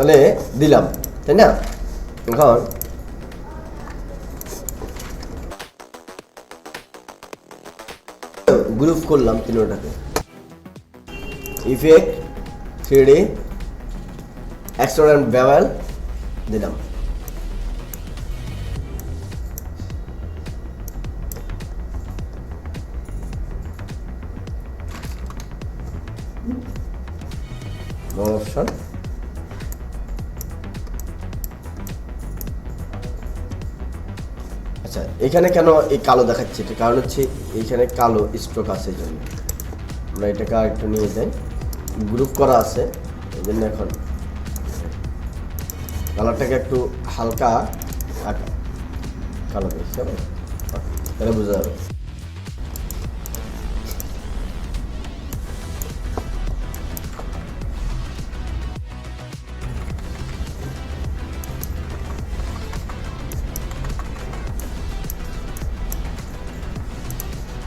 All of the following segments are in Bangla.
তাহলে দিলাম, তাই না? এখন গ্রুপ করলাম তিনটাকে, ইফেক্ট 3D এক্সট্রোড বেভেল দিলাম। অপশন আচ্ছা, এখানে কেন এই কালো দেখাচ্ছে? এটা কারণ হচ্ছে এইখানে কালো স্ট্রোক আছে, এই জন্য আমরা এটাকে একটু নিয়ে যাই। গ্রুপ করা আছে এই জন্য এখন কালারটাকে একটু হালকা কালো দেখতে হবে, তাহলে বোঝা যাবে।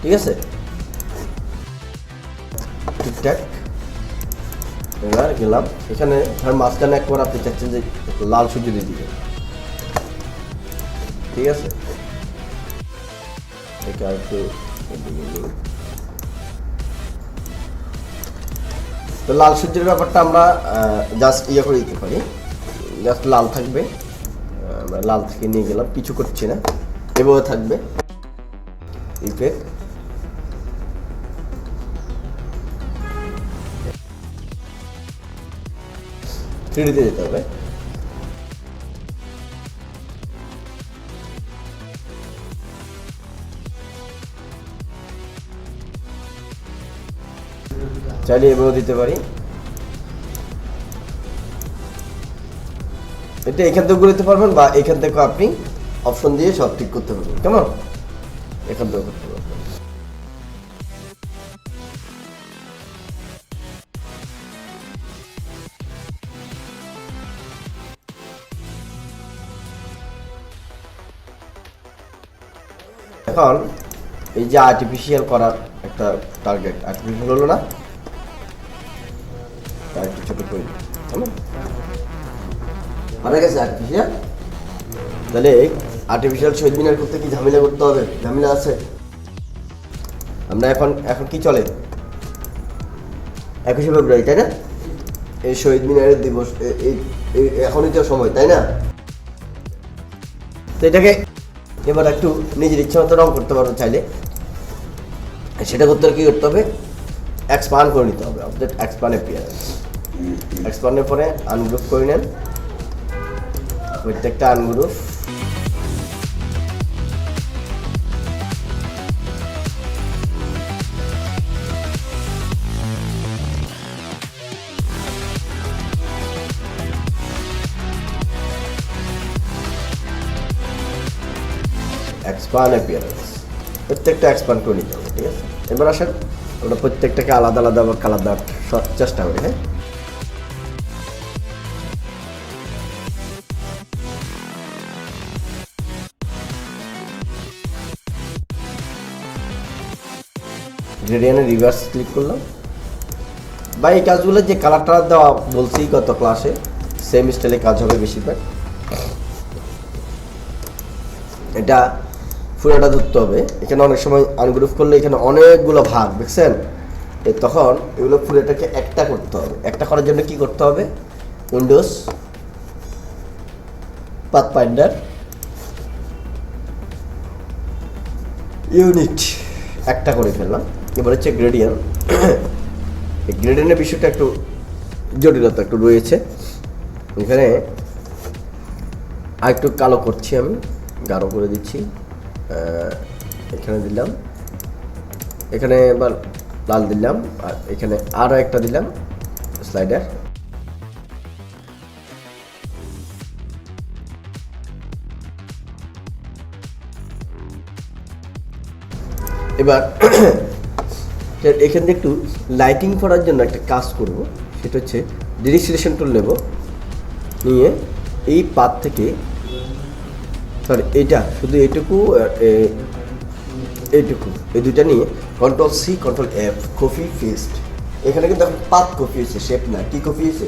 ঠিক আছে, ঠিকঠাক। এবার গেলাম এখানে, ধর মাঝখানে একবার আপনি চাচ্ছেন যে লাল সূর্য দিয়ে দিবেন, ঠিক আছে? এটা একটু তো লাল সূর্যের ব্যাপারটা আমরা জাস্ট ইয়ে করে দিতে পারি, জাস্ট লাল থাকবে। আমরা লাল থেকে নিয়ে গেলাম, কিছু করছি না, এভাবে থাকবে। ইফেক্ট থ্রিডিতে যেতে হবে। চাইলে এভাবে দিতে পারি। এটা এখান থেকে করতে পারবেন বা এখান থেকে আপনি অপশন দিয়ে সব ঠিক করতে পারবেন, কেমন? এখান থেকে করতে পারবেন। এখন এই যে আর্টিফিশিয়াল করার একটা টার্গেট, আর্টিফিশিয়াল হলো না, তার একটু ছোট করে কেমন হারা গেছে আর্টিফিশিয়াল। তাহলে আর্টিফিশিয়াল শহীদ মিনার করতে কি ঝামেলা করতে হবে? ঝামেলা আছে। আমরা এখন কি চলে 21শে ফেব্রুয়ারি, তাই না? এই শহীদ মিনারের দিবস, এখনই তো সময়, তাই না? তো এটাকে এবার একটু নিজের ইচ্ছা মতো রং করতে পারবো চাইলে। সেটা করতে হলে কী করতে হবে? এক্সপান্ড করে নিতে হবে, অবজেক্ট এক্সপান্ড অ্যাপিয়ারেন্স। এক্সপান্ডের পরে আনগ্রুপ করে নেন, প্রত্যেকটা আনগ্রুপ। এক্সপান্ড অ্যাপিয়ারেন্স প্রত্যেকটা এক্সপান্ড করে নিতে হবে, ঠিক আছে? এবার আসেন আমরা প্রত্যেকটাকে আলাদা আলাদা বা কালার দেওয়ার চেষ্টা করি। হ্যাঁ, গ্রেডিয়েন্টে রিভার্স ক্লিক করলাম। বা এই কাজগুলো যে কালারটা দেওয়া বলছি গত ক্লাসে, সেম স্টাইলে কাজ হবে বেশিরভাগ। এটা পুরোটা ধরতে হবে। এখানে অনেক সময় আনগ্রুপ করলে এখানে অনেকগুলো ভাগ দেখছেন, তখন এগুলো পুরোটাকে একটা করতে হবে। একটা করার জন্য কি করতে হবে? উইন্ডোজ পাথফাইন্ডার ইউনিট একটা করে ফেললাম। এবার হচ্ছে গ্রেডিয়েন্ট। এই গ্রেডিয়েন্টের বিষয়টা একটু জটিলতা একটু রয়েছে। এখানে আর একটু কালো করছি, আমি গাঢ় করে দিচ্ছি। এখানে দিলাম, এখানে এবার লাল দিলাম, আর এখানে আরও একটা দিলাম স্লাইডার। এবার এখান থেকে একটু লাইটিং করার জন্য একটা কাজ করব, সেটা হচ্ছে ডিরেক্ট সিলেকশন টুল নেব, নিয়ে এই পাত থেকে, সরি এইটা শুধু এইটুকু এই দুইটা নিয়ে control C control F copy paste. এখানে কিন্তু এখন পাত কপি হয়েছে, শেপ না। কি কপি হয়েছে?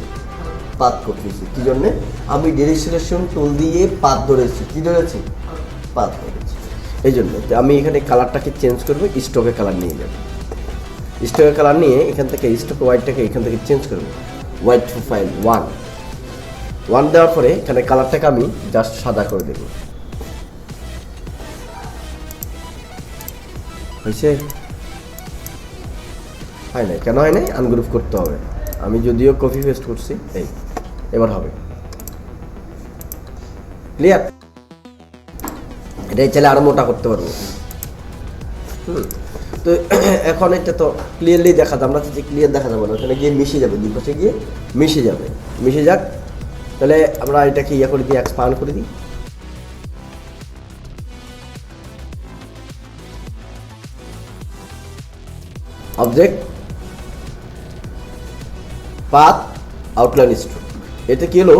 পাত করতেছি কি জন্যে আমি ডিরেক্ট সিলেকশন টুল দিয়ে পাত ধরেছি কি ধরেছি পাত ধরেছি এই জন্য আমি এখানে কালারটাকে চেঞ্জ করবো স্টকে কালার নিয়ে যাবো স্টকে কালার নিয়ে এখান থেকে স্টক হোয়াইটটাকে এখান থেকে চেঞ্জ করবো হোয়াইট প্রোফাইল 1 দেওয়ার পরে এখানে কালারটাকে আমি জাস্ট সাদা করে দেব হয়েছে হয় নাই কেন হয় নাই আনগ্রুপ করতে হবে আমি যদিও কপি পেস্ট করছি এই এবার হবে ক্লিয়ার এটাই চাইলে আরো মোটা করতে পারবো তো এখন এটা তো ক্লিয়ারলি দেখা যাবে আমরা যে ক্লিয়ার দেখা যাবে না ওখানে গিয়ে মিশে যাবে দুই পাশে গিয়ে মিশে যাক তাহলে আমরা এটাকে ইয়ে করে দিই এক্সপান্ড করে দিই অবজেক্ট পাথ আউটলাইন স্ট্রোক এটা কি হলো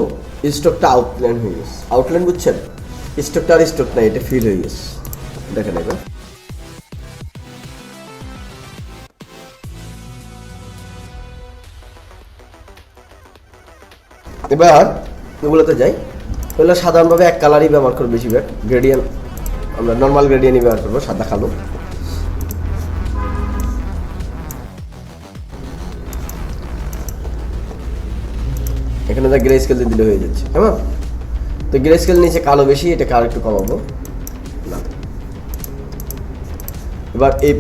স্ট্রোকটা আউটলাইন হয়ে গেছে আউটলাইন বুঝছেন স্ট্রোকটা আর স্ট্রোক না এটা ফিল হয়ে গেছে দেখেন এবার এগুলোতে যাই তাহলে সাধারণভাবে এক কালারই ব্যবহার করবো বেশিরভাগ গ্রেডিয়েন্ট আমরা নর্মাল গ্রেডিয়েন্টই ব্যবহার করবো সাদা কালো এখানে যা গ্রে স্কেল দিলে হয়ে যাচ্ছে হ্যাঁ তো গ্রে স্কেল নিচে কালো বেশি এটাকে আর একটু কমাবো না এবার এই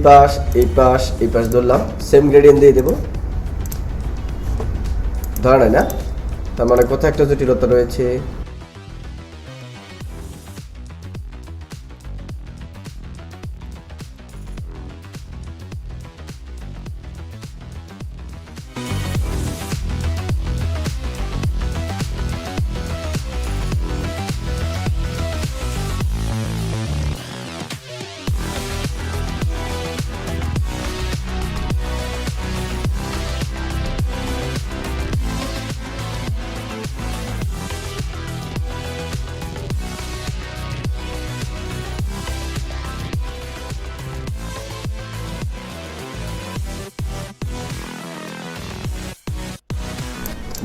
পাশ ধরলাম সেম গ্রেডিয়েন্ট দিয়ে দেবো ধরা নাই না তার মানে কোথায় একটা জটিলতা রয়েছে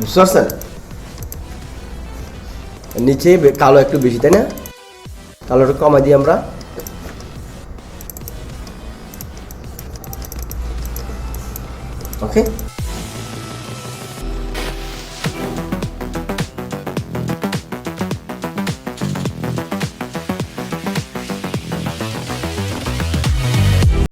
বুঝতে পারছেন নিচে কালো একটু বেশি তাই না কালোটা কমাই দিই আমরা ওকে